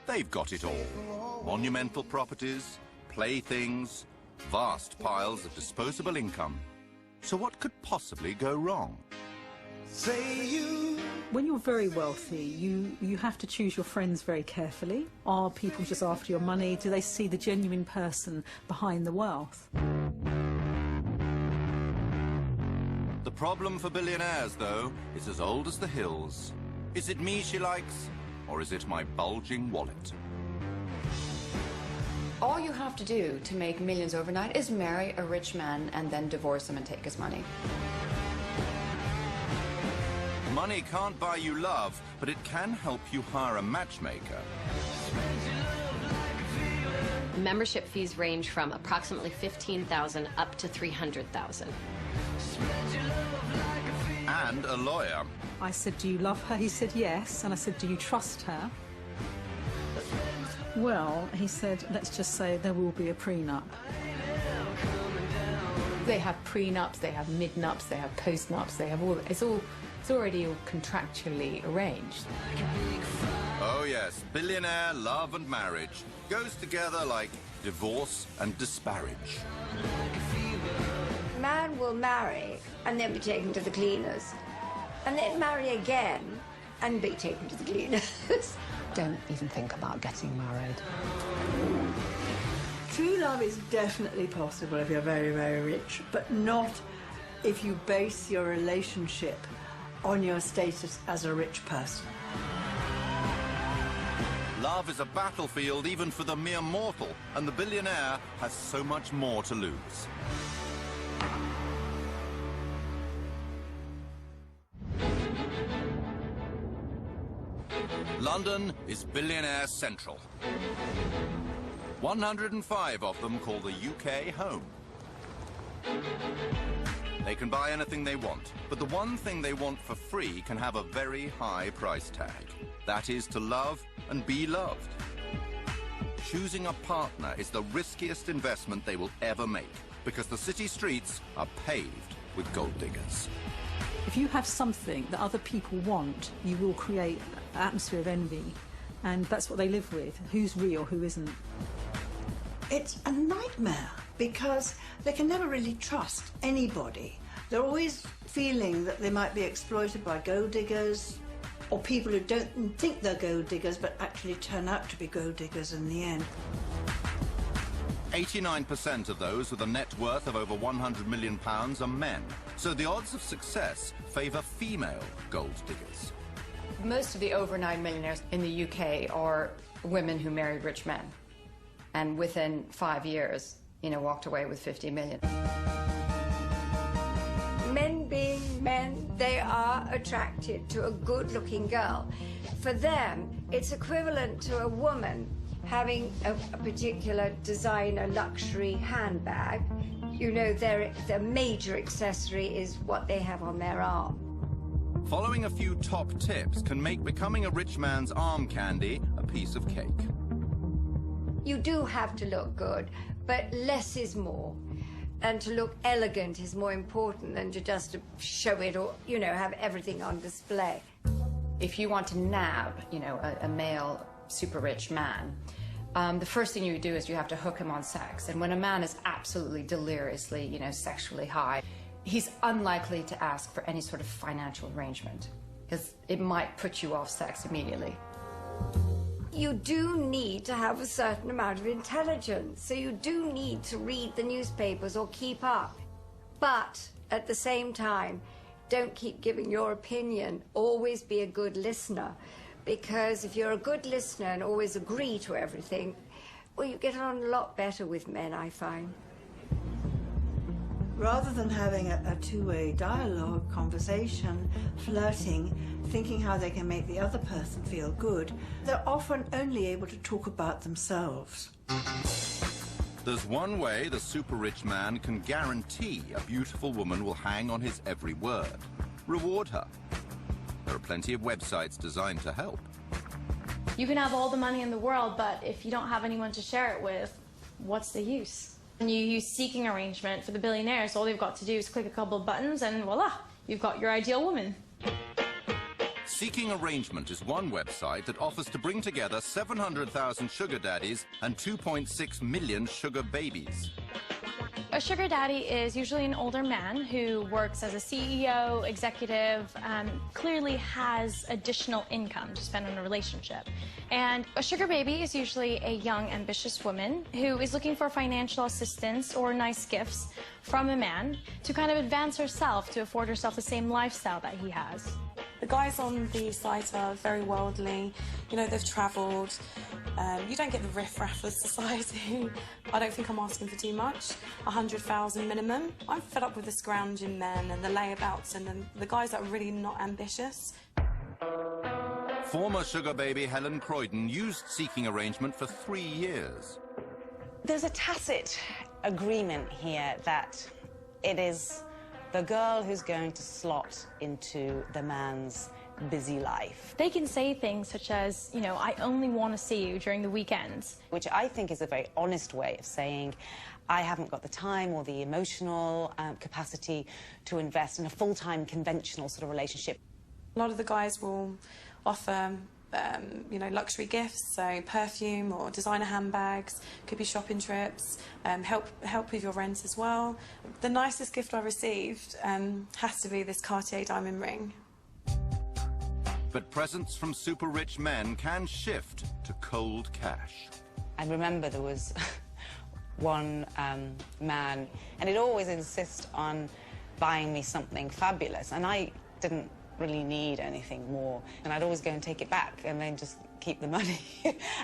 They've got it all. Monumental properties, playthings, vast piles of disposable income. So what could possibly go wrong? When you're very wealthy, you have to choose your friends very carefully. Are people just after your money? Do they see the genuine person behind the wealth? The problem for billionaires, though, is as old as the hills. Is it me she likes, or is it my bulging wallet? All you have to do to make millions overnight is marry a rich man and then divorce him and take his money. Money can't buy you love, but it can help you hire a matchmaker. Membership fees range from approximately $15,000 up to $300,000. And a lawyer. I said, do you love her? He said, yes. And I said, do you trust her? Well, he said, let's just say there will be a prenup. They have prenups, they have midnups, they have postnups, they have all. It's already all contractually arranged. Oh yes, billionaire love and marriage goes together like divorce and disparage. Man will marry and then be taken to the cleaners, and then marry again and be taken to the cleaners. Don't even think about getting married. True love is definitely possible if you're very, very rich, but not if you base your relationship on your status as a rich person. Love is a battlefield even for the mere mortal, and the billionaire has so much more to lose. London is billionaire central. 105 of them call the UK home. They can buy anything they want, but the one thing they want for free can have a very high price tag. That is to love and be loved. Choosing a partner is the riskiest investment they will ever make, because the city streets are paved with gold diggers. If you have something that other people want, you will create an atmosphere of envy. And that's what they live with. Who's real, who isn't. It's a nightmare because they can never really trust anybody. They're always feeling that they might be exploited by gold diggers or people who don't think they're gold diggers but actually turn out to be gold diggers in the end. 89% of those with a net worth of over £100 million are men, so the odds of success favour female gold diggers. Most of the overnight millionaires in the UK are women who married rich men, and within 5 years, walked away with 50 million. Men being men, they are attracted to a good-looking girl. For them, it's equivalent to a woman having a particular designer luxury handbag. Their major accessory is what they have on their arm. Following a few top tips can make becoming a rich man's arm candy a piece of cake. You do have to look good, but less is more. And to look elegant is more important than to just show it or, have everything on display. If you want to nab, a male super rich man, the first thing you do is you have to hook him on sex. And when a man is absolutely deliriously, sexually high, he's unlikely to ask for any sort of financial arrangement, because it might put you off sex immediately. You do need to have a certain amount of intelligence, so you do need to read the newspapers or keep up. But at the same time, don't keep giving your opinion. Always be a good listener, because if you're a good listener and always agree to everything, well, you get on a lot better with men, I find. Rather than having a two-way dialogue, conversation, flirting, thinking how they can make the other person feel good, they're often only able to talk about themselves. There's one way the super-rich man can guarantee a beautiful woman will hang on his every word. Reward her. There are plenty of websites designed to help. You can have all the money in the world, but if you don't have anyone to share it with, what's the use? And you use seeking arrangement for the billionaires. All they've got to do is click a couple of buttons and voila, you've got your ideal woman. Seeking Arrangement is one website that offers to bring together 700,000 sugar daddies and 2.6 million sugar babies. A sugar daddy is usually an older man who works as a CEO, executive, clearly has additional income to spend on a relationship. And a sugar baby is usually a young, ambitious woman who is looking for financial assistance or nice gifts from a man to kind of advance herself, to afford herself the same lifestyle that he has. The guys on the site are very worldly, you know, they've travelled. You don't get the riff-raff of society. I don't think I'm asking for too much. 100,000 minimum. I'm fed up with the scrounging men and the layabouts and the guys that are really not ambitious. Former sugar baby Helen Croydon used Seeking Arrangement for 3 years. There's a tacit agreement here that it is the girl who's going to slot into the man's busy life. They can say things such as, you know, I only want to see you during the weekends. Which I think is a very honest way of saying, I haven't got the time or the emotional capacity to invest in a full-time conventional sort of relationship. A lot of the guys will offer you know, luxury gifts, so perfume or designer handbags, could be shopping trips, help with your rent as well. The nicest gift I received has to be this Cartier diamond ring. But presents from super rich men can shift to cold cash. I remember there was one man, and he'd always insist on buying me something fabulous, and I didn't really need anything more, and I'd always go and take it back and then just keep the money.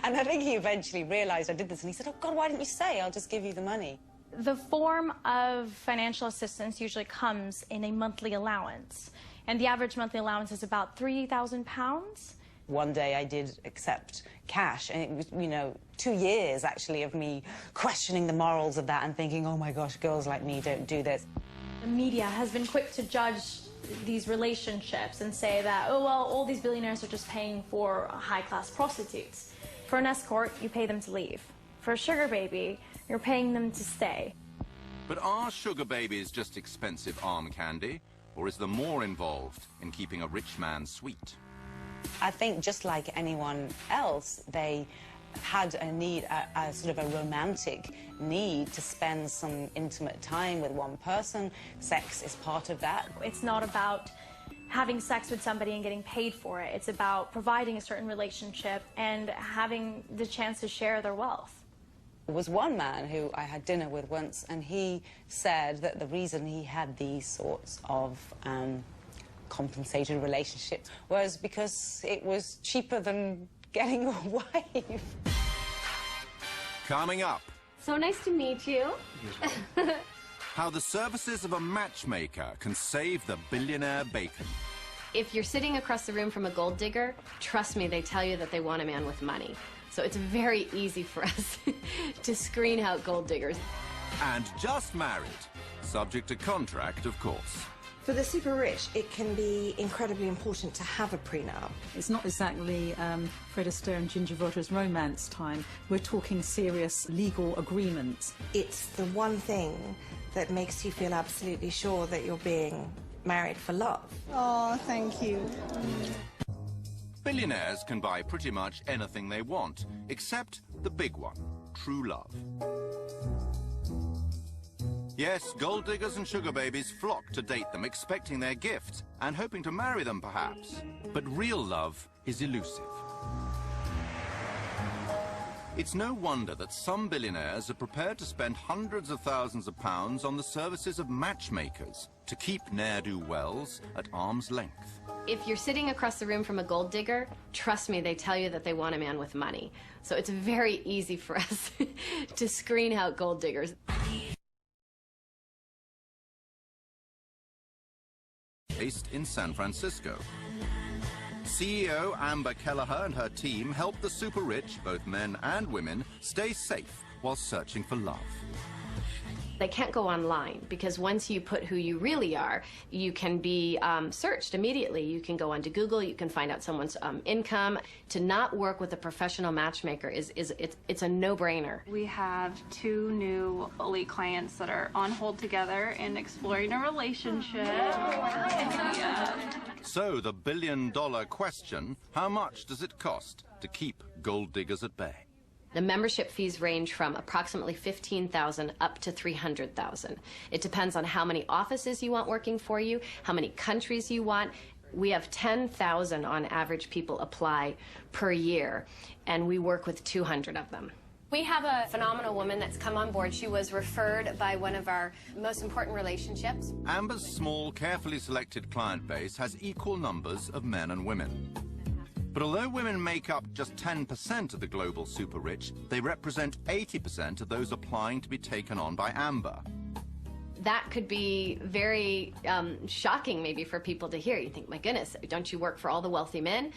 And I think he eventually realized I did this, and he said, oh God, why didn't you say? I'll just give you the money. The form of financial assistance usually comes in a monthly allowance, and the average monthly allowance is about £3,000. One day I did accept cash, and it was, you know, 2 years actually of me questioning the morals of that and thinking, oh my gosh, girls like me don't do this. The media has been quick to judge these relationships and say that, oh, well, all these billionaires are just paying for high-class prostitutes. For an escort, you pay them to leave. For a sugar baby, you're paying them to stay. But are sugar babies just expensive arm candy, or is there more involved in keeping a rich man sweet? I think just like anyone else, they had a need, a sort of a romantic need to spend some intimate time with one person. Sex is part of that. It's not about having sex with somebody and getting paid for it. It's about providing a certain relationship and having the chance to share their wealth. There was one man who I had dinner with once, and he said that the reason he had these sorts of compensated relationships was because it was cheaper than getting a wife. Coming up. So nice to meet you. How the services of a matchmaker can save the billionaire bacon. If you're sitting across the room from a gold digger, trust me, they tell you that they want a man with money. So it's very easy for us to screen out gold diggers. And just married. Subject to contract, of course. For the super rich, it can be incredibly important to have a prenup. It's not exactly Fred Astaire and Ginger Rogers romance time. We're talking serious legal agreements. It's the one thing that makes you feel absolutely sure that you're being married for love. Oh, thank you. Billionaires can buy pretty much anything they want, except the big one, true love. Yes, gold diggers and sugar babies flock to date them, expecting their gifts and hoping to marry them, perhaps. But real love is elusive. It's no wonder that some billionaires are prepared to spend hundreds of thousands of pounds on the services of matchmakers to keep ne'er-do-wells at arm's length. If you're sitting across the room from a gold digger, trust me, they tell you that they want a man with money. So it's very easy for us to screen out gold diggers. Based in San Francisco. CEO Amber Kelleher and her team help the super rich, both men and women, stay safe while searching for love. They can't go online because once you put who you really are, you can be searched immediately. You can go onto Google, you can find out someone's income. To not work with a professional matchmaker it's a no-brainer. We have 2 new elite clients that are on hold together and exploring a relationship. So the billion-dollar question, how much does it cost to keep gold diggers at bay? The membership fees range from approximately $15,000 up to $300,000. It depends on how many offices you want working for you, how many countries you want. We have 10,000 on average people apply per year, and we work with 200 of them. We have a phenomenal woman that's come on board. She was referred by one of our most important relationships. Amber's small, carefully selected client base has equal numbers of men and women. But although women make up just 10% of the global super rich, they represent 80% of those applying to be taken on by Amber. That could be very shocking maybe for people to hear. You think, my goodness, don't you work for all the wealthy men?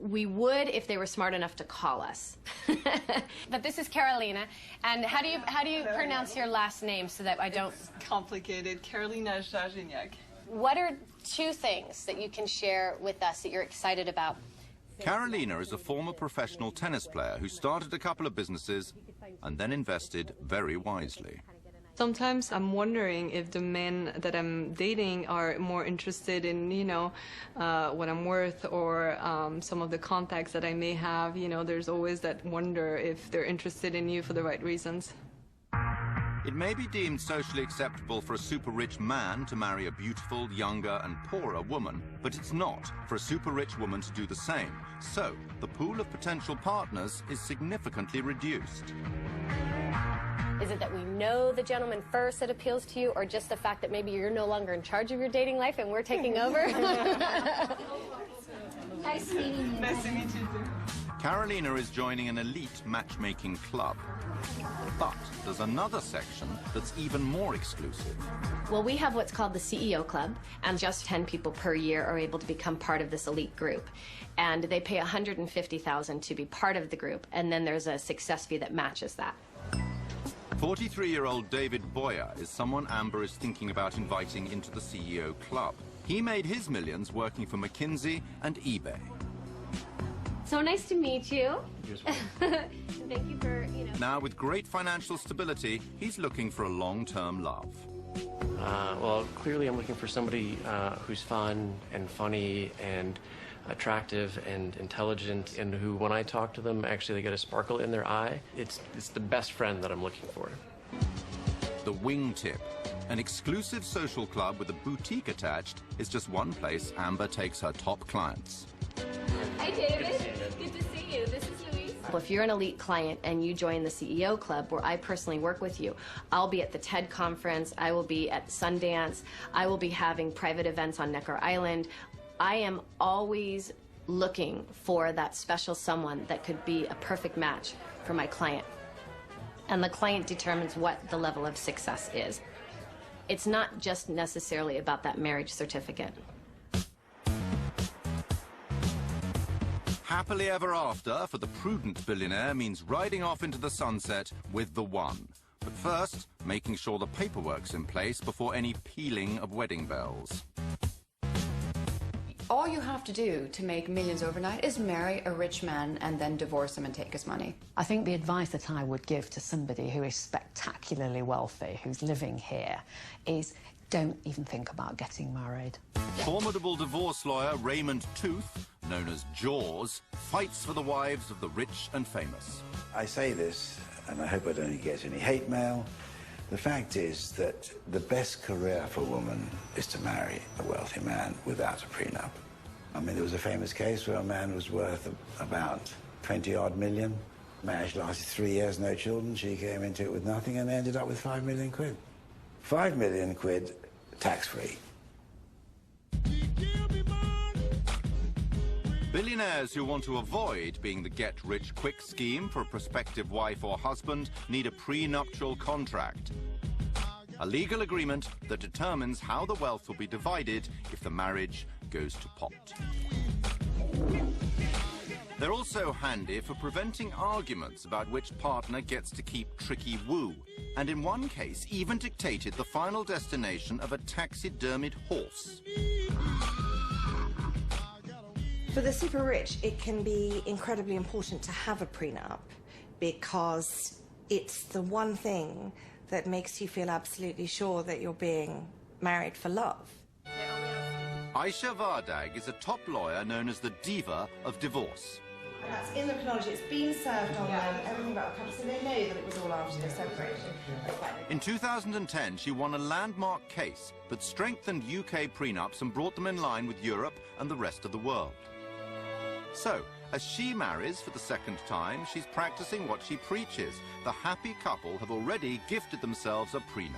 We would if they were smart enough to call us. But this is Carolina, and how do you pronounce your last name so that I don't... It's complicated. Carolina Jajiniak. What are two things that you can share with us that you're excited about? Carolina is a former professional tennis player who started a couple of businesses and then invested very wisely. Sometimes I'm wondering if the men that I'm dating are more interested in, you know, what I'm worth or some of the contacts that I may have. You know, there's always that wonder if they're interested in you for the right reasons. It may be deemed socially acceptable for a super-rich man to marry a beautiful, younger and poorer woman, but it's not for a super-rich woman to do the same. So, the pool of potential partners is significantly reduced. Is it that we know the gentleman first that appeals to you, or just the fact that maybe you're no longer in charge of your dating life and we're taking over? Nice meeting you. Nice to meet you too. Carolina is joining an elite matchmaking club. But there's another section that's even more exclusive. Well, we have what's called the CEO Club, and just 10 people per year are able to become part of this elite group. And they pay $150,000 to be part of the group, and then there's a success fee that matches that. 43-year-old David Boyer is someone Amber is thinking about inviting into the CEO Club. He made his millions working for McKinsey and eBay. So nice to meet you. Thank you for, Now, with great financial stability, he's looking for a long-term love. Well, clearly I'm looking for somebody who's fun and funny and attractive and intelligent, and who, when I talk to them, actually they get a sparkle in their eye. It's the best friend that I'm looking for. The Wingtip, an exclusive social club with a boutique attached, is just one place Amber takes her top clients. Hi, David. Good to see you. This is Louise. Well, if you're an elite client and you join the CEO Club, where I personally work with you, I'll be at the TED conference, I will be at Sundance, I will be having private events on Necker Island. I am always looking for that special someone that could be a perfect match for my client. And the client determines what the level of success is. It's not just necessarily about that marriage certificate. Happily ever after for the prudent billionaire means riding off into the sunset with the one. But first, making sure the paperwork's in place before any pealing of wedding bells. All you have to do to make millions overnight is marry a rich man and then divorce him and take his money. I think the advice that I would give to somebody who is spectacularly wealthy, who's living here, is don't even think about getting married. Formidable divorce lawyer Raymond Tooth, known as Jaws, fights for the wives of the rich and famous. I say this, and I hope I don't get any hate mail. The fact is that the best career for a woman is to marry a wealthy man without a prenup. I mean, there was a famous case where a man was worth about 20-odd million. Marriage lasted 3 years, no children. She came into it with nothing and they ended up with 5 million quid. 5 million quid tax-free. Billionaires who want to avoid being the get-rich-quick scheme for a prospective wife or husband need a prenuptial contract, a legal agreement that determines how the wealth will be divided if the marriage goes to pot. They're also handy for preventing arguments about which partner gets to keep tricky woo, and in one case even dictated the final destination of a taxidermied horse. For the super rich, it can be incredibly important to have a prenup because it's the one thing that makes you feel absolutely sure that you're being married for love. Aisha Vardag is a top lawyer known as the diva of divorce. That's in the chronology. It's been served on them, everything about the couple, so they know that it was all after their separation. In 2010, she won a landmark case that strengthened UK prenups and brought them in line with Europe and the rest of the world. So, as she marries for the second time, she's practicing what she preaches. The happy couple have already gifted themselves a prenup.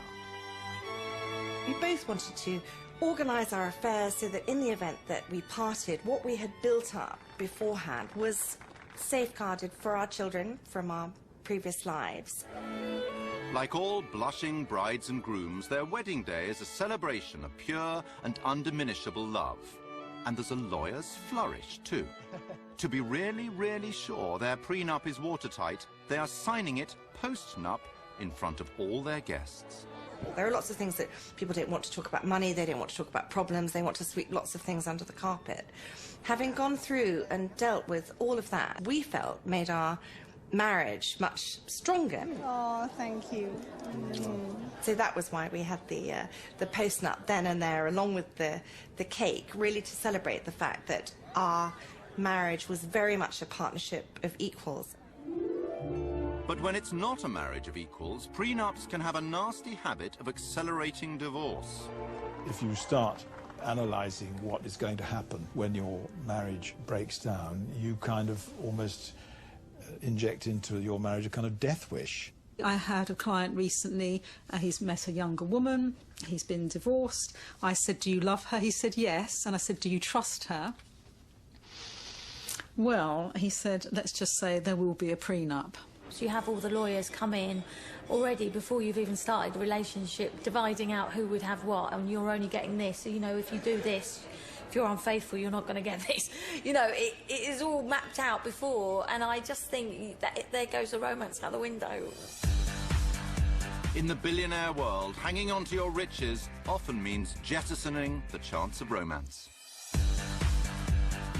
We both wanted to organise our affairs so that in the event that we parted, what we had built up beforehand was safeguarded for our children from our previous lives. Like all blushing brides and grooms, their wedding day is a celebration of pure and undiminishable love. And there's a lawyer's flourish, too. To be really, really sure their prenup is watertight, they are signing it post-nup in front of all their guests. There are lots of things that people don't want to talk about money, they don't want to talk about problems, they want to sweep lots of things under the carpet. Having gone through and dealt with all of that, we felt made our marriage much stronger. Oh, thank you. So that was why we had the post-nup then and there, along with the cake, really to celebrate the fact that our marriage was very much a partnership of equals. But when it's not a marriage of equals, prenups can have a nasty habit of accelerating divorce. If you start analysing what is going to happen when your marriage breaks down, you kind of almost inject into your marriage a kind of death wish. I had a client recently, he's met a younger woman, he's been divorced. I said, do you love her? He said, yes. And I said, do you trust her? Well, he said, let's just say there will be a prenup. So you have all the lawyers come in already before you've even started the relationship, dividing out who would have what, and you're only getting this. So, you know, if you do this, if you're unfaithful, you're not going to get this. You know, it is all mapped out before, and I just think that there goes the romance out the window. In the billionaire world, hanging on to your riches often means jettisoning the chance of romance.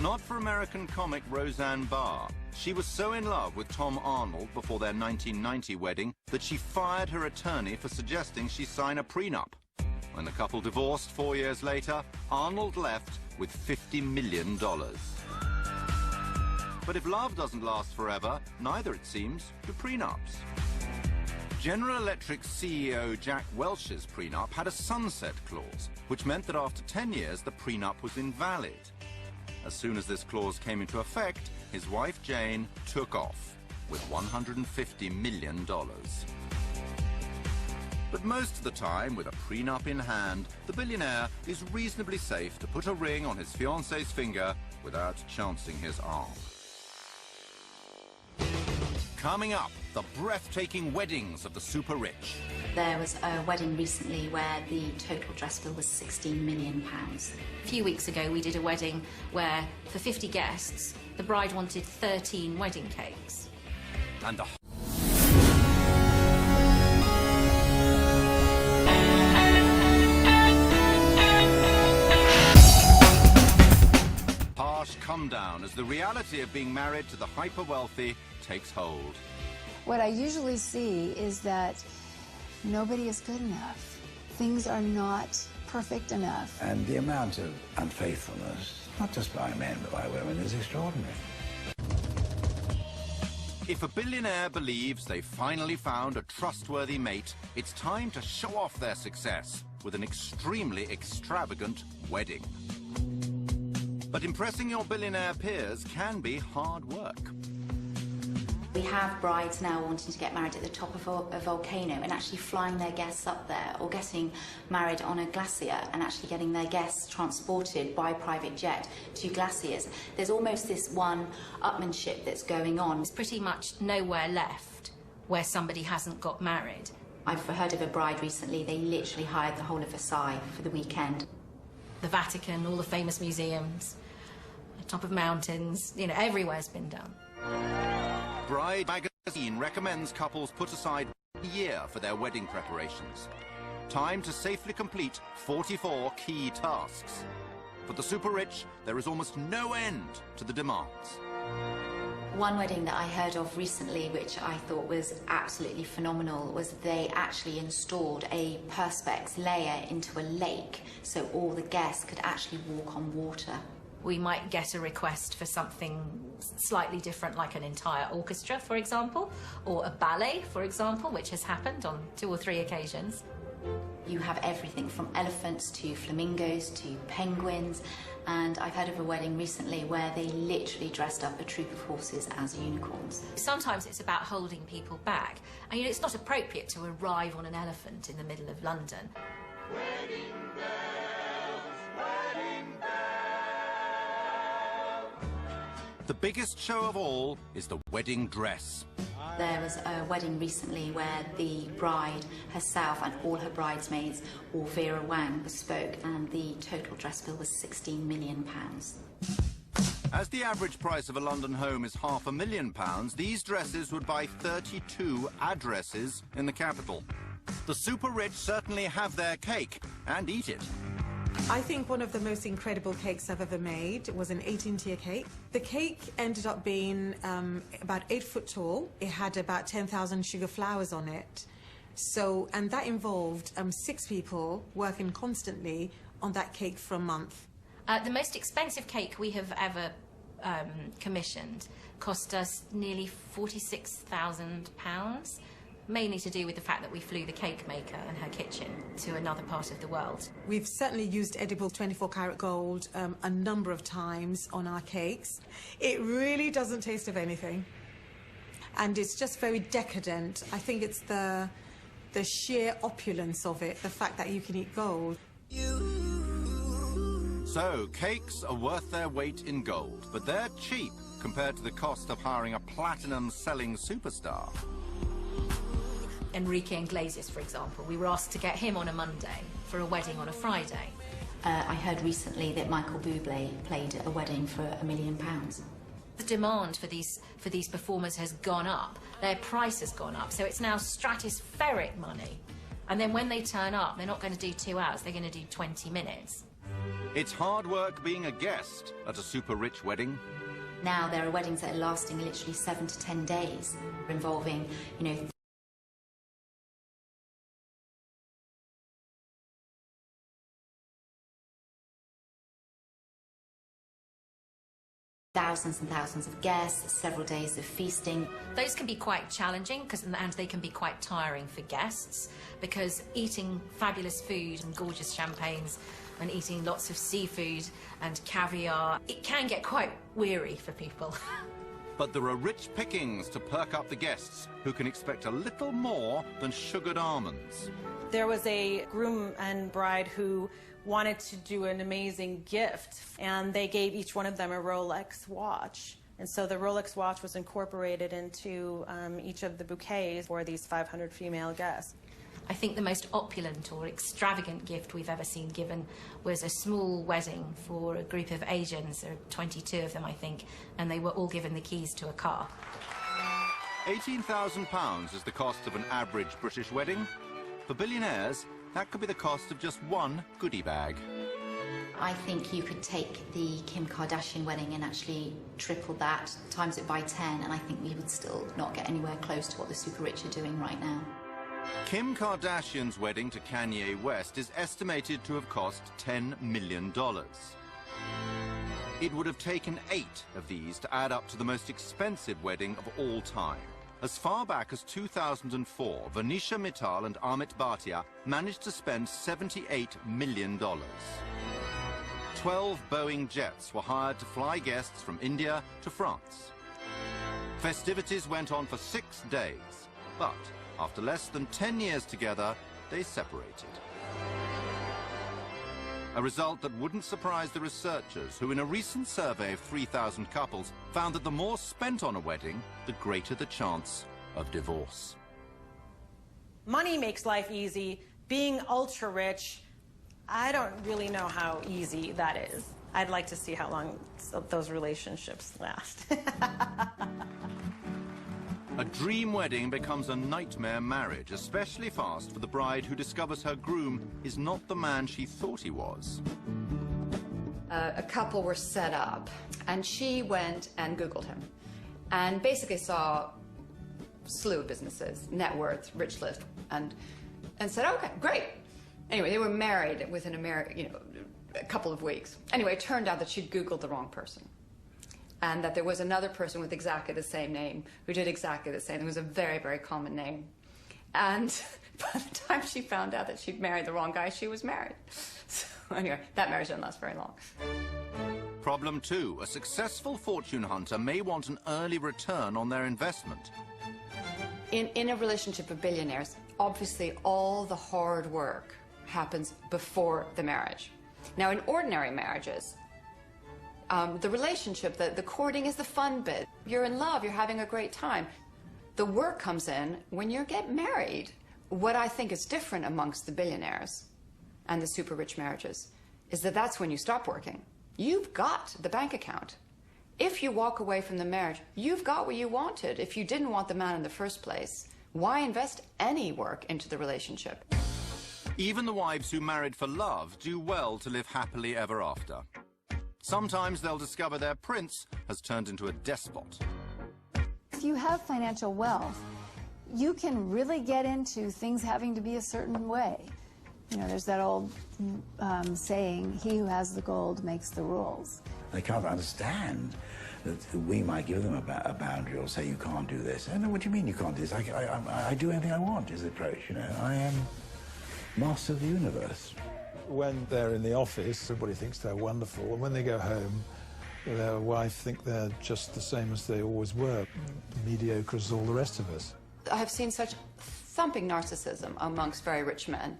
Not for American comic Roseanne Barr. She was so in love with Tom Arnold before their 1990 wedding that she fired her attorney for suggesting she sign a prenup. When the couple divorced 4 years later, Arnold left with $50 million. But if love doesn't last forever, neither, it seems, do prenups. General Electric's CEO Jack Welch's prenup had a sunset clause, which meant that after 10 years the prenup was invalid. As soon as this clause came into effect, his wife Jane took off with $150 million. But most of the time, with a prenup in hand, the billionaire is reasonably safe to put a ring on his fiancée's finger without chancing his arm. Coming up, the breathtaking weddings of the super rich. There was a wedding recently where the total dress bill was £16 million. A few weeks ago, we did a wedding where, for 50 guests, the bride wanted 13 wedding cakes. And the harsh come down as the reality of being married to the hyper-wealthy takes hold. What I usually see is that nobody is good enough. Things are not perfect enough. And the amount of unfaithfulness, not just by men but by women, is extraordinary. If a billionaire believes they finally found a trustworthy mate, it's time to show off their success with an extremely extravagant wedding. But impressing your billionaire peers can be hard work. We have brides now wanting to get married at the top of a volcano and actually flying their guests up there, or getting married on a glacier and actually getting their guests transported by private jet to glaciers. There's almost this one-upmanship that's going on. There's pretty much nowhere left where somebody hasn't got married. I've heard of a bride recently, they literally hired the whole of Versailles for the weekend. The Vatican, all the famous museums, the top of mountains, you know, everywhere's been done. Bride magazine recommends couples put aside 1 year for their wedding preparations. Time to safely complete 44 key tasks. For the super rich, there is almost no end to the demands. One wedding that I heard of recently, which I thought was absolutely phenomenal, was they actually installed a perspex layer into a lake so all the guests could actually walk on water. We might get a request for something slightly different, like an entire orchestra, for example, or a ballet, for example, which has happened on 2 or 3 occasions. You have everything from elephants to flamingos to penguins, and I've heard of a wedding recently where they literally dressed up a troop of horses as unicorns. Sometimes it's about holding people back. And, you know, it's not appropriate to arrive on an elephant in the middle of London. Wedding bells, wedding bells. The biggest show of all is the wedding dress. There was a wedding recently where the bride herself and all her bridesmaids all Vera Wang bespoke, and the total dress bill was £16 million. As the average price of a London home is £500,000, these dresses would buy 32 addresses in the capital. The super rich certainly have their cake and eat it. I think one of the most incredible cakes I've ever made was an 18-tier cake. The cake ended up being about 8 foot tall. It had about 10,000 sugar flowers on it. So, and that involved 6 people working constantly on that cake for a month. The most expensive cake we have ever commissioned cost us nearly £46,000. Mainly to do with the fact that we flew the cake maker and her kitchen to another part of the world. We've certainly used edible 24-karat gold a number of times on our cakes. It really doesn't taste of anything. And it's just very decadent. I think it's the sheer opulence of it, the fact that you can eat gold. So, cakes are worth their weight in gold, but they're cheap compared to the cost of hiring a platinum-selling superstar. Enrique Iglesias, for example, we were asked to get him on a Monday for a wedding on a Friday. I heard recently that Michael Bublé played at a wedding for £1 million. The demand for these performers has gone up. Their price has gone up, so it's now stratospheric money. And then when they turn up, they're not going to do 2 hours, they're going to do 20 minutes. It's hard work being a guest at a super-rich wedding. Now there are weddings that are lasting literally 7 to 10 days, involving, you know, thousands and thousands of guests, several days of feasting. Those can be quite challenging, and they can be quite tiring for guests, because eating fabulous food and gorgeous champagnes and eating lots of seafood and caviar, it can get quite weary for people. But there are rich pickings to perk up the guests, who can expect a little more than sugared almonds. There was a groom and bride who wanted to do an amazing gift, and they gave each one of them a Rolex watch. And so the Rolex watch was incorporated into each of the bouquets for these 500 female guests. I think the most opulent or extravagant gift we've ever seen given was a small wedding for a group of Asians. There are 22 of them, I think, and they were all given the keys to a car. £18,000 is the cost of an average British wedding. For billionaires, that could be the cost of just one goodie bag. I think you could take the Kim Kardashian wedding and actually triple that, times it by 10, and I think we would still not get anywhere close to what the super rich are doing right now. Kim Kardashian's wedding to Kanye West is estimated to have cost $10 million. It would have taken 8 of these to add up to the most expensive wedding of all time. As far back as 2004, Venetia Mittal and Amit Bhatia managed to spend $78 million. 12 Boeing jets were hired to fly guests from India to France. Festivities went on for 6 days, but after less than 10 years together, they separated. A result that wouldn't surprise the researchers, who in a recent survey of 3,000 couples found that the more spent on a wedding, the greater the chance of divorce. Money makes life easy. Being ultra rich, I don't really know how easy that is. I'd like to see how long those relationships last. A dream wedding becomes a nightmare marriage, especially fast for the bride who discovers her groom is not the man she thought he was. A couple were set up, and she went and Googled him. and basically saw a slew of businesses, net worth, rich list, and said, okay, great. Anyway, they were married within a couple of weeks. Anyway, it turned out that she'd Googled the wrong person, and that there was another person with exactly the same name who did exactly the same. It was a very, very common name. And by the time she found out that she'd married the wrong guy, she was married. So anyway, that marriage didn't last very long. Problem 2, a successful fortune hunter may want an early return on their investment. In a relationship of billionaires, obviously all the hard work happens before the marriage. Now, in ordinary marriages, the relationship, the courting is the fun bit. You're in love, you're having a great time. The work comes in when you get married. What I think is different amongst the billionaires and the super rich marriages is that that's when you stop working. You've got the bank account. If you walk away from the marriage, you've got what you wanted. If you didn't want the man in the first place, why invest any work into the relationship? Even the wives who married for love do well to live happily ever after. Sometimes they'll discover their prince has turned into a despot. If you have financial wealth, you can really get into things having to be a certain way. You know, there's that old saying, he who has the gold makes the rules. They can't understand that we might give them a boundary or say, you can't do this. I know, what do you mean you can't do this? I do anything I want, is the approach, you know. I am master of the universe. When they're in the office, everybody thinks they're wonderful, and when they go home, their wife think they're just the same as they always were, mediocre as all the rest of us. I have seen such thumping narcissism amongst very rich men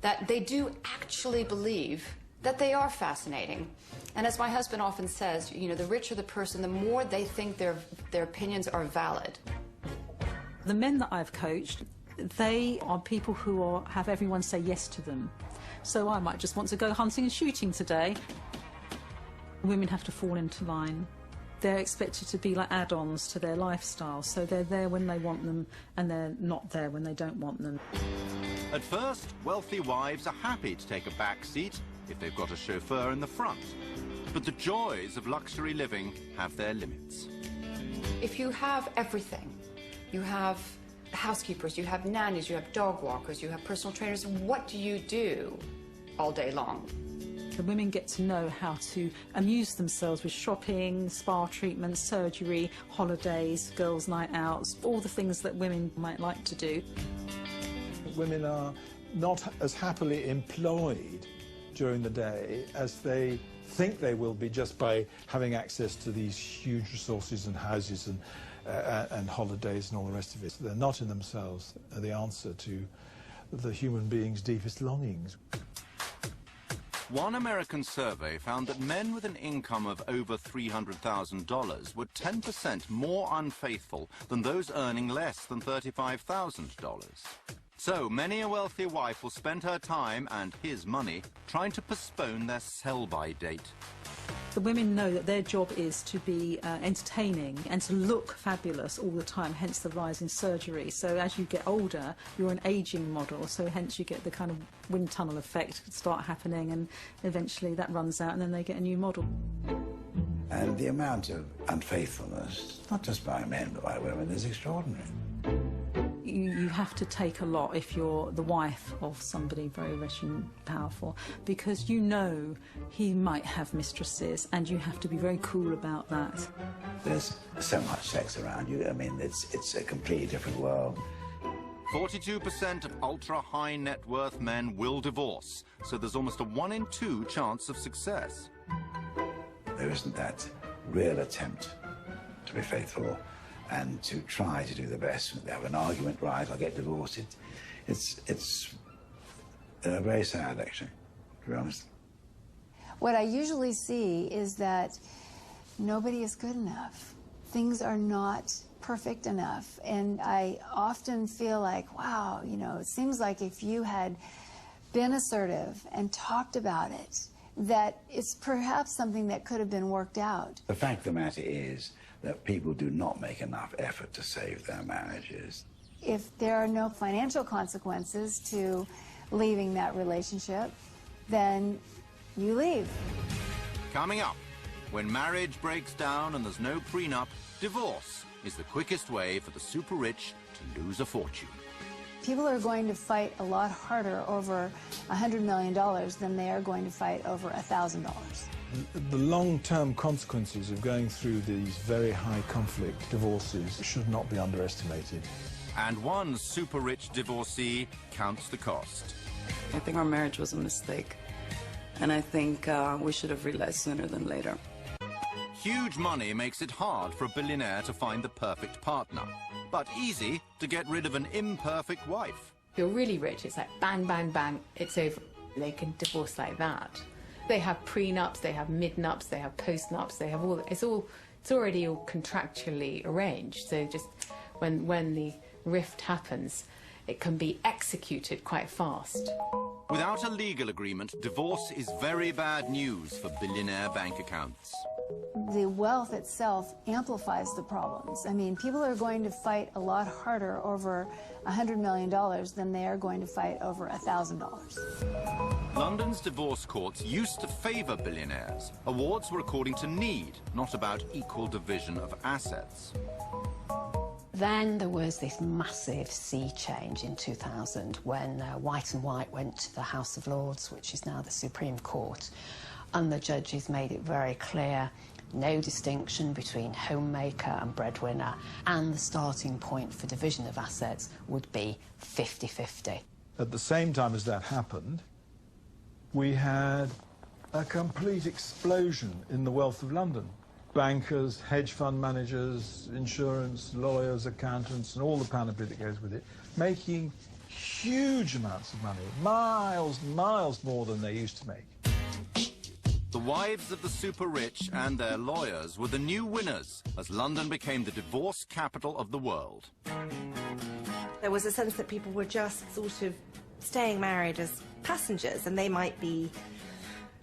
that they do actually believe that they are fascinating. And as my husband often says, you know, the richer the person, the more they think their opinions are valid. The men that I've coached, they are people who have everyone say yes to them. So I might just want to go hunting and shooting today. Women have to fall into line. They're expected to be like add-ons to their lifestyle, so they're there when they want them and they're not there when they don't want them. At first, wealthy wives are happy to take a back seat if they've got a chauffeur in the front. But the joys of luxury living have their limits. If you have everything, you have housekeepers, you have nannies, you have dog walkers, you have personal trainers, what do you do all day long? The women get to know how to amuse themselves with shopping, spa treatments, surgery, holidays, girls' night outs, all the things that women might like to do. Women are not as happily employed during the day as they think they will be just by having access to these huge resources and houses and holidays and all the rest of it. They're not in themselves the answer to the human being's deepest longings. One American survey found that men with an income of over $300,000 were 10% more unfaithful than those earning less than $35,000. So many a wealthy wife will spend her time and his money trying to postpone their sell-by date. The women know that their job is to be entertaining and to look fabulous all the time, hence the rise in surgery. So as you get older, you're an ageing model, so hence you get the kind of wind tunnel effect start happening, and eventually that runs out and then they get a new model. And the amount of unfaithfulness, not just by men but by women, is extraordinary. You have to take a lot if you're the wife of somebody very rich and powerful, because you know he might have mistresses and you have to be very cool about that. There's so much sex around you. I mean, it's a completely different world. 42% of ultra-high net worth men will divorce, so there's almost a 1 in 2 chance of success. There isn't that real attempt to be faithful and to try to do the best. They have an argument, right, I'll get divorced. It's very sad, actually, to be honest. What I usually see is that nobody is good enough. Things are not perfect enough. And I often feel like, wow, you know, it seems like if you had been assertive and talked about it, that it's perhaps something that could have been worked out. The fact of the matter is that people do not make enough effort to save their marriages. If there are no financial consequences to leaving that relationship, then you leave. Coming up, when marriage breaks down and there's no prenup, Divorce is the quickest way for the super rich to lose a fortune. People are going to fight a lot harder over $100 million than they are going to fight over $1,000. The long-term consequences of going through these very high conflict divorces should not be underestimated. And one super rich divorcee counts the cost. I think our marriage was a mistake, and I think we should have realized sooner than later. Huge money makes it hard for a billionaire to find the perfect partner, but easy to get rid of an imperfect wife. If you're really rich, it's like bang, bang, bang, it's over. They can divorce like that. They have prenups, they have mid-nups, they have post-nups, they have all, it's already all contractually arranged. So just when the rift happens, it can be executed quite fast. Without a legal agreement, divorce is very bad news for billionaire bank accounts. The wealth itself amplifies the problems. I mean, people are going to fight a lot harder over $100 million than they are going to fight over $1,000. London's divorce courts used to favour billionaires. Awards were according to need, not about equal division of assets. Then there was this massive sea change in 2000 when White and White went to the House of Lords, which is now the Supreme Court, and the judges made it very clear no distinction between homemaker and breadwinner, and the starting point for division of assets would be 50-50. At the same time as that happened, we had a complete explosion in the wealth of London. Bankers, hedge fund managers, insurance, lawyers, accountants, and all the panoply that goes with it, making huge amounts of money, miles and miles more than they used to make. The wives of the super rich and their lawyers were the new winners as London became the divorce capital of the world. There was a sense that people were just sort of staying married as passengers, and they might be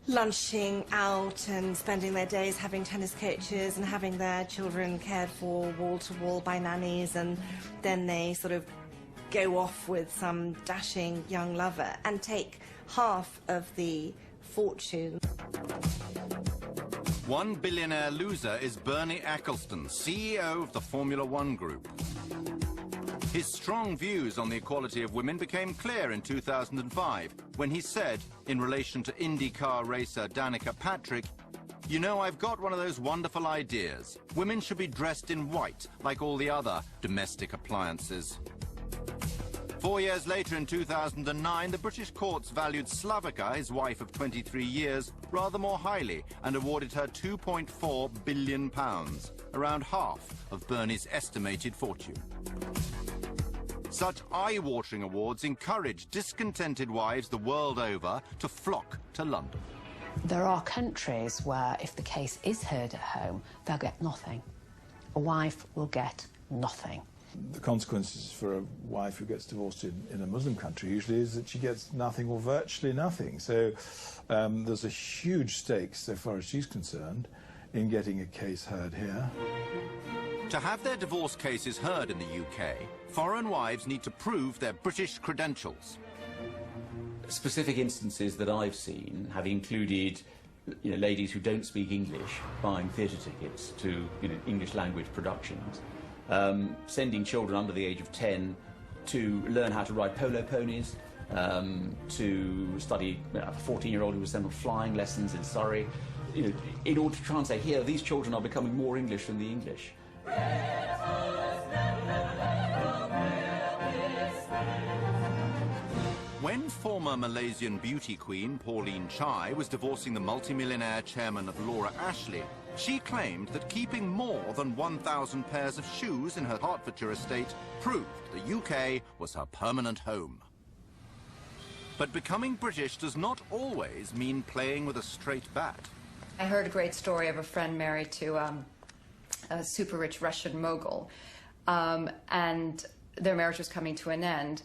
lunching out and spending their days having tennis coaches and having their children cared for wall to wall by nannies, and then they sort of go off with some dashing young lover and take half of the fortune. One billionaire loser is Bernie Ecclestone, CEO of the Formula One Group. His strong views on the equality of women became clear in 2005 when he said, in relation to IndyCar racer Danica Patrick, "You know, I've got one of those wonderful ideas. Women should be dressed in white, like all the other domestic appliances." 4 years later, in 2009, the British courts valued Slavica, his wife of 23 years, rather more highly and awarded her £2.4 billion, around half of Bernie's estimated fortune. Such eye-watering awards encourage discontented wives the world over to flock to London. There are countries where if the case is heard at home, they'll get nothing. A wife will get nothing. The consequences for a wife who gets divorced in a Muslim country usually is that she gets nothing or virtually nothing. So there's a huge stake, so far as she's concerned, in getting a case heard here. To have their divorce cases heard in the UK, foreign wives need to prove their British credentials. Specific instances that I've seen have included ladies who don't speak English buying theatre tickets to English language productions, sending children under the age of 10 to learn how to ride polo ponies, to study a 14-year-old who was sent on flying lessons in Surrey, in order to try and say, here, these children are becoming more English than the English. When former Malaysian beauty queen Pauline Chai was divorcing the multimillionaire chairman of Laura Ashley, she claimed that keeping more than 1,000 pairs of shoes in her Hertfordshire estate proved the UK was her permanent home. But becoming British does not always mean playing with a straight bat. I heard a great story of a friend married to a super rich Russian mogul, and their marriage was coming to an end.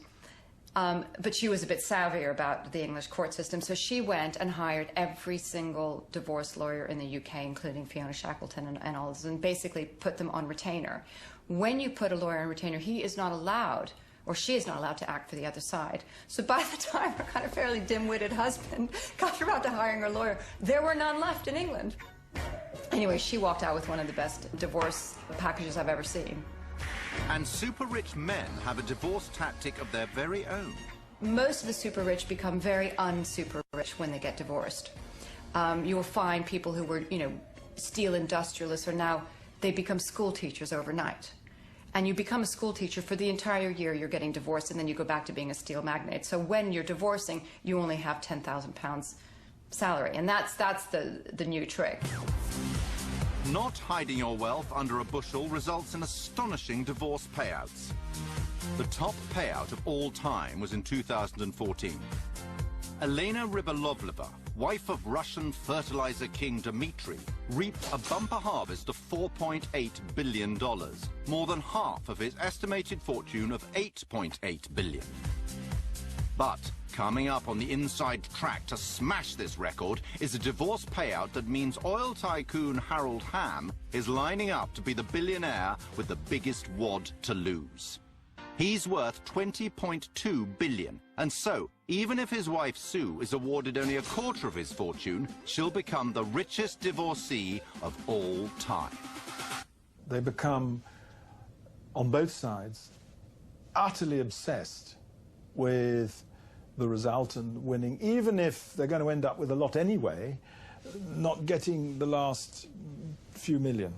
But she was a bit savvier about the English court system, so she went and hired every single divorce lawyer in the UK, including Fiona Shackleton and all this, and basically put them on retainer. When you put a lawyer on retainer, he is not allowed, or she is not allowed to act for the other side. So by the time her kind of fairly dim-witted husband got around to hiring a lawyer, there were none left in England. Anyway, she walked out with one of the best divorce packages I've ever seen. And super rich men have a divorce tactic of their very own. Most of the super rich become very unsuper rich when they get divorced. You will find people who were, steel industrialists are now, they become school teachers overnight. And you become a school teacher for the entire year, you're getting divorced, and then you go back to being a steel magnate. So when you're divorcing, you only have £10,000 salary. And that's the new trick. Not hiding your wealth under a bushel results in astonishing divorce payouts. The top payout of all time was in 2014. Elena Rybolovleva, wife of Russian fertilizer king Dmitry, reaped a bumper harvest of $4.8 billion, more than half of his estimated fortune of $8.8 billion. But coming up on the inside track to smash this record is a divorce payout that means oil tycoon Harold Hamm is lining up to be the billionaire with the biggest wad to lose. He's worth $20.2 billion, and so, even if his wife Sue is awarded only a quarter of his fortune, she'll become the richest divorcee of all time. They become, on both sides, utterly obsessed with the result and winning, even if they're going to end up with a lot anyway, not getting the last few million.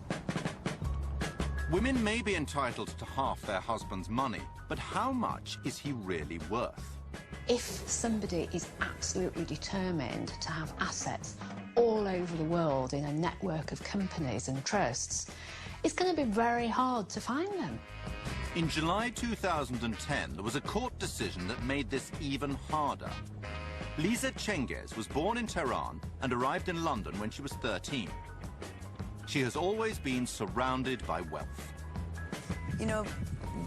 Women may be entitled to half their husband's money, but how much is he really worth? If somebody is absolutely determined to have assets all over the world in a network of companies and trusts, it's going to be very hard to find them. In July 2010, there was a court decision that made this even harder. Lisa Cengiz was born in Tehran and arrived in London when she was 13. She has always been surrounded by wealth. You know,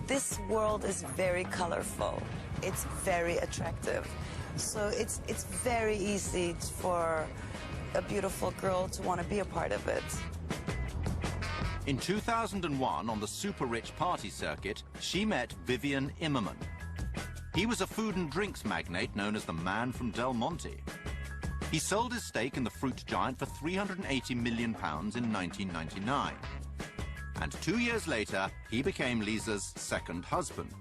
this world is very colorful. It's very attractive. So it's very easy for a beautiful girl to want to be a part of it. In 2001, on the super-rich party circuit, she met Vivian Immerman. He was a food and drinks magnate known as the Man from Del Monte. He sold his stake in the fruit giant for £380 million in 1999. And 2 years later, he became Lisa's second husband.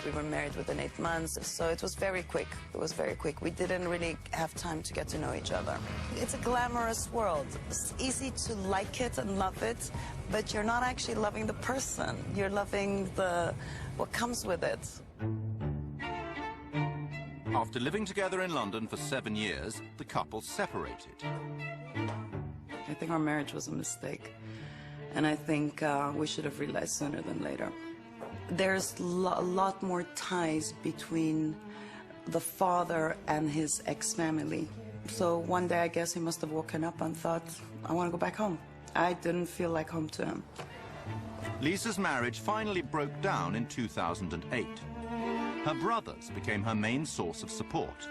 We were married within 8 months, so it was very quick. It was very quick. We didn't really have time to get to know each other. It's a glamorous world. It's easy to like it and love it, but you're not actually loving the person. You're loving what comes with it. After living together in London for 7 years, the couple separated. I think our marriage was a mistake. And I think we should have realized sooner than later. There's a lot more ties between the father and his ex-family. So one day, I guess he must have woken up and thought, I want to go back home. I didn't feel like home to him. Lisa's marriage finally broke down in 2008. Her brothers became her main source of support.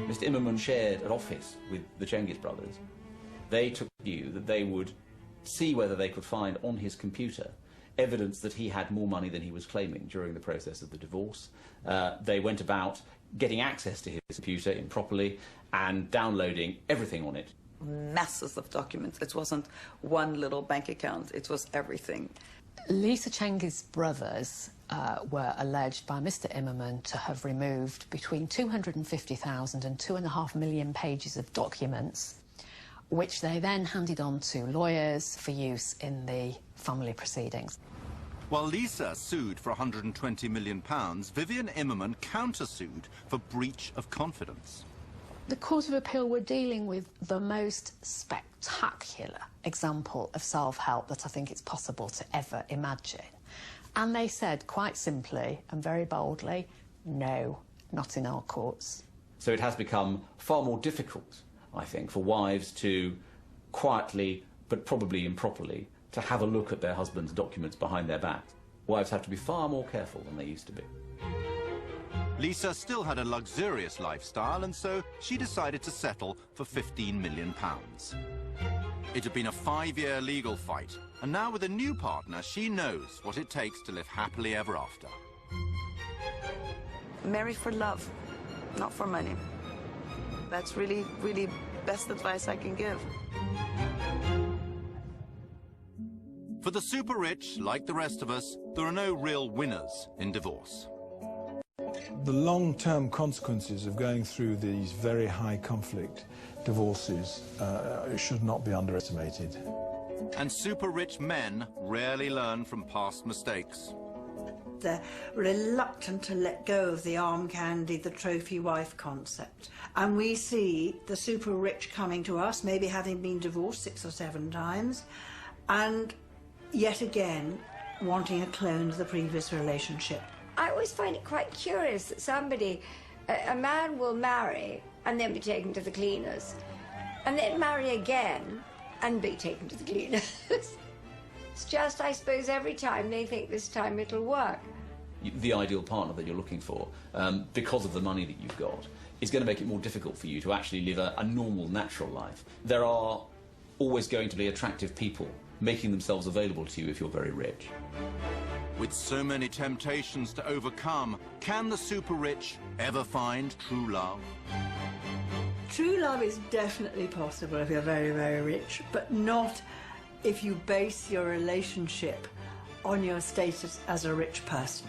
Mr. Immerman shared an office with the Cengiz brothers. They took the view that they would see whether they could find on his computer evidence that he had more money than he was claiming during the process of the divorce. They went about getting access to his computer improperly and downloading everything on it. Masses of documents. It wasn't one little bank account. It was everything. Lisa Cengiz's brothers were alleged by Mr. Immerman to have removed between 250,000 and 2.5 million pages of documents, which they then handed on to lawyers for use in the family proceedings. While Lisa sued for £120 million, Vivian Immerman countersued for breach of confidence. The Court of Appeal were dealing with the most spectacular example of self-help that I think it's possible to ever imagine. And they said quite simply and very boldly, no, not in our courts. So it has become far more difficult, I think, for wives to quietly, but probably improperly, to have a look at their husband's documents behind their backs. Wives have to be far more careful than they used to be. Lisa still had a luxurious lifestyle, and so she decided to settle for £15 million. It had been a 5-year legal fight, and now with a new partner, she knows what it takes to live happily ever after. Marry for love, not for money. That's really, really best advice I can give. the super rich, like the rest of us, there are no real winners in divorce. The long-term consequences of going through these very high conflict divorces should not be underestimated. And super rich men rarely learn from past mistakes. They're reluctant to let go of the arm candy, the trophy wife concept. And we see the super rich coming to us, maybe having been divorced 6 or 7 times, and yet again wanting a clone of the previous relationship. I always find it quite curious that a man will marry and then be taken to the cleaners, and then marry again and be taken to the cleaners. It's just, I suppose, every time they think this time it'll work. The ideal partner that you're looking for, because of the money that you've got, is going to make it more difficult for you to actually live a normal, natural life. There are always going to be attractive people making themselves available to you if you're very rich. With so many temptations to overcome, can the super rich ever find true love? True love is definitely possible if you're very, very rich, but not if you base your relationship on your status as a rich person.